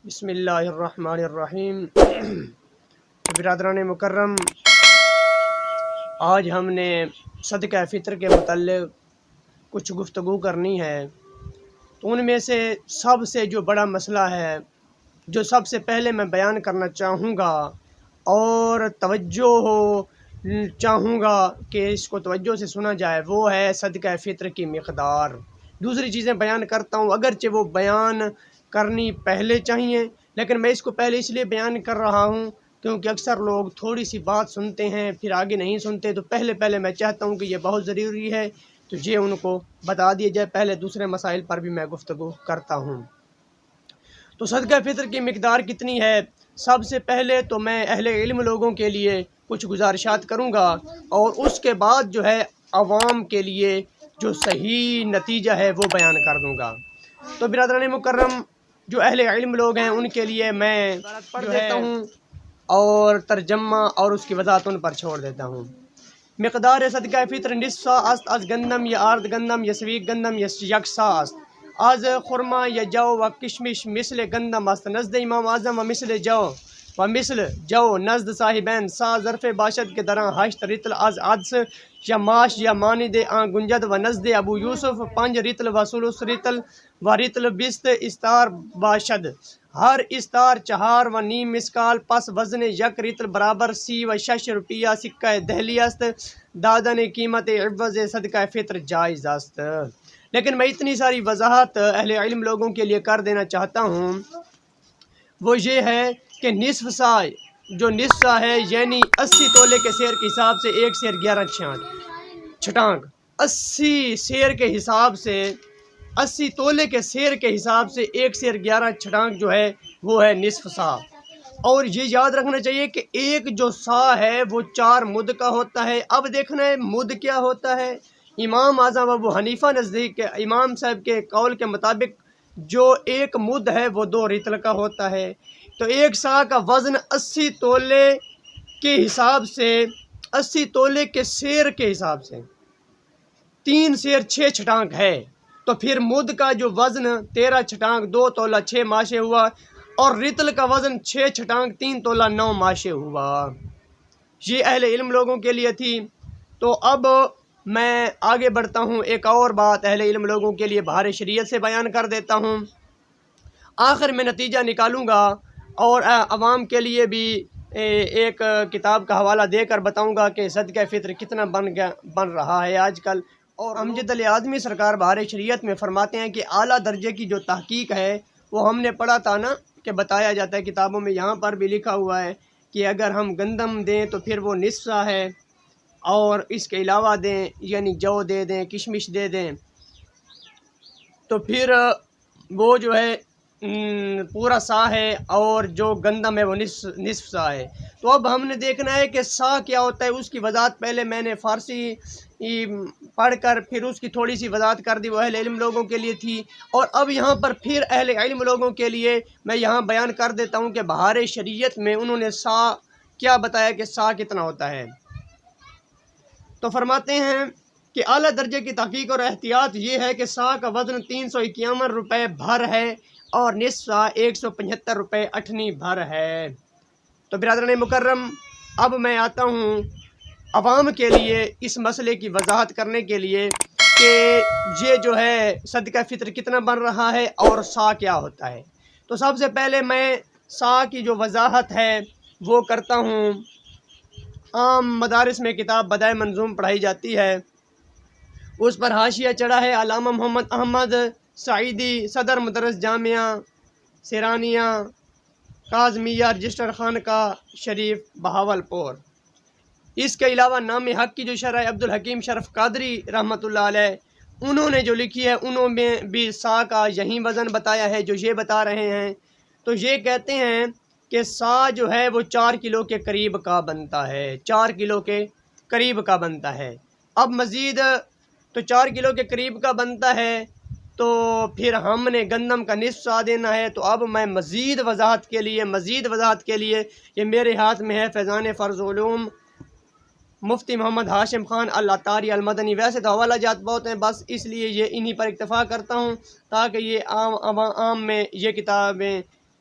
بسم اللہ الرحمن الرحیم۔ برادران مکرم، آج ہم نے صدقہ فطر کے متعلق کچھ گفتگو کرنی ہے۔ تو ان میں سے سب سے جو بڑا مسئلہ ہے، جو سب سے پہلے میں بیان کرنا چاہوں گا اور چاہوں گا کہ اس کو توجہ سے سنا جائے، وہ ہے صدقہ فطر کی مقدار۔ دوسری چیزیں بیان کرتا ہوں، اگرچہ وہ بیان کرنی پہلے چاہیے، لیکن میں اس کو پہلے اس لیے بیان کر رہا ہوں کیونکہ اکثر لوگ تھوڑی سی بات سنتے ہیں پھر آگے نہیں سنتے، تو پہلے میں چاہتا ہوں کہ یہ بہت ضروری ہے تو یہ ان کو بتا دیا جائے، پہلے دوسرے مسائل پر بھی میں گفتگو کرتا ہوں۔ تو صدقہ فطر کی مقدار کتنی ہے؟ سب سے پہلے تو میں اہل علم لوگوں کے لیے کچھ گزارشات کروں گا اور اس کے بعد جو ہے عوام کے لیے جو صحیح نتیجہ ہے وہ بیان کر دوں گا۔ تو برادران مکرم، جو اہل علم لوگ ہیں ان کے لیے میں پڑھ دیتا ہوں اور ترجمہ اور اس کی وضاحت ان پر چھوڑ دیتا ہوں۔ مقدار صدقہ فطر نصف سا است از گندم یا آرد گندم یا سویک گندم یا یک سا است از خرما یا جو و کشمش مثل گندم است نزد امام اعظم و مثل جو نزد صاحبین سا ظرف باشد کے دران 8 رطل از عدس یا ماش یا مانند آن گنجد و نزد ابو یوسف 5 رطل و ثلث رطل و رطل 20 استار باشد، ہر استار 4 و نیم مسکال، پس وزن 1 رطل برابر 36 روپیہ سکہ دہلی است، دادن قیمت عوض صدقہ فطر جائز است۔ لیکن میں اتنی ساری وضاحت اہل علم لوگوں کے لیے کر دینا چاہتا ہوں، وہ یہ ہے کہ نصف سا، جو نصف سا ہے یعنی 80 تولے کے سیر کے حساب سے 1 سیر 11 چھٹانک، 80 سیر کے حساب سے 80 تولے کے سیر کے حساب سے 1 سیر 11 چھٹانک جو ہے وہ ہے نصف سا۔ اور یہ یاد رکھنا چاہیے کہ ایک جو سا ہے وہ 4 مد کا ہوتا ہے۔ اب دیکھنا ہے مد کیا ہوتا ہے۔ امام اعظم ابو حنیفہ نزدیک امام صاحب کے قول کے مطابق جو ایک مد ہے وہ 2 رطل کا ہوتا ہے۔ تو ایک سا کا وزن 80 تولے کے حساب سے، 80 تولے کے سیر کے حساب سے 3 سیر 6 چھٹانک ہے، تو پھر مد کا جو وزن 13 چھٹانک 2 تولہ 6 ماشے ہوا، اور رطل کا وزن 6 چھٹانک 3 تولہ 9 ماشے ہوا۔ یہ اہل علم لوگوں کے لیے تھی۔ تو اب میں آگے بڑھتا ہوں، ایک اور بات اہل علم لوگوں کے لیے بہار شریعت سے بیان کر دیتا ہوں، آخر میں نتیجہ نکالوں گا اور عوام کے لیے بھی ایک کتاب کا حوالہ دے کر بتاؤں گا کہ صدقہ فطر کتنا بن رہا ہے آج کل۔ اور امجد علی اعظمی سرکار بہار شریعت میں فرماتے ہیں کہ اعلیٰ درجے کی جو تحقیق ہے وہ ہم نے پڑھا تھا نا، کہ بتایا جاتا ہے کتابوں میں، یہاں پر بھی لکھا ہوا ہے کہ اگر ہم گندم دیں تو پھر وہ نصف سا ہے، اور اس کے علاوہ دیں یعنی جو دے دیں، کشمش دے دیں، تو پھر وہ جو ہے پورا سا ہے، اور جو گندم ہے وہ نصف سا ہے۔ تو اب ہم نے دیکھنا ہے کہ سا کیا ہوتا ہے، اس کی وضاحت پہلے میں نے فارسی پڑھ کر پھر اس کی تھوڑی سی وضاحت کر دی، وہ اہل علم لوگوں کے لیے تھی، اور اب یہاں پر پھر اہل علم لوگوں کے لیے میں یہاں بیان کر دیتا ہوں کہ بہار شریعت میں انہوں نے سا کیا بتایا کہ سا کتنا ہوتا ہے۔ تو فرماتے ہیں کہ اعلیٰ درجے کی تحقیق اور احتیاط یہ ہے کہ سا کا وزن 351 روپے بھر ہے اور نصف سا 175 روپے 8 بھر ہے۔ تو برادران مکرم، اب میں آتا ہوں عوام کے لیے اس مسئلے کی وضاحت کرنے کے لیے کہ یہ جو ہے صدقہ فطر کتنا بن رہا ہے اور سا کیا ہوتا ہے۔ تو سب سے پہلے میں سا کی جو وضاحت ہے وہ کرتا ہوں۔ عام مدارس میں کتاب بدائع منظوم پڑھائی جاتی ہے، اس پر حاشیہ چڑھا ہے علامہ محمد احمد سعیدی، صدر مدرس جامعہ سیرانیہ کاظمیہ رجسٹر خانقاہ شریف بہاولپور۔ اس کے علاوہ نام حق کی جو شرح عبدالحکیم شرف قادری رحمۃ اللہ علیہ انہوں نے جو لکھی ہے، انہوں میں بھی سا کا یہی وزن بتایا ہے جو یہ بتا رہے ہیں۔ تو یہ کہتے ہیں کہ سا جو ہے وہ 4 کلو کے قریب کا بنتا ہے، 4 کلو کے قریب کا بنتا ہے۔ اب مزید تو 4 کلو کے قریب کا بنتا ہے، تو پھر ہم نے گندم کا نصف سا دینا ہے۔ تو اب میں مزید وضاحت کے لیے یہ میرے ہاتھ میں ہے فیضان فرض علوم مفتی محمد ہاشم خان العطاری المدنی۔ ویسے تو حوالہ جات بہت ہیں، بس اس لیے یہ انہی پر اکتفا کرتا ہوں تاکہ یہ عام میں یہ کتابیں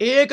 1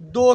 2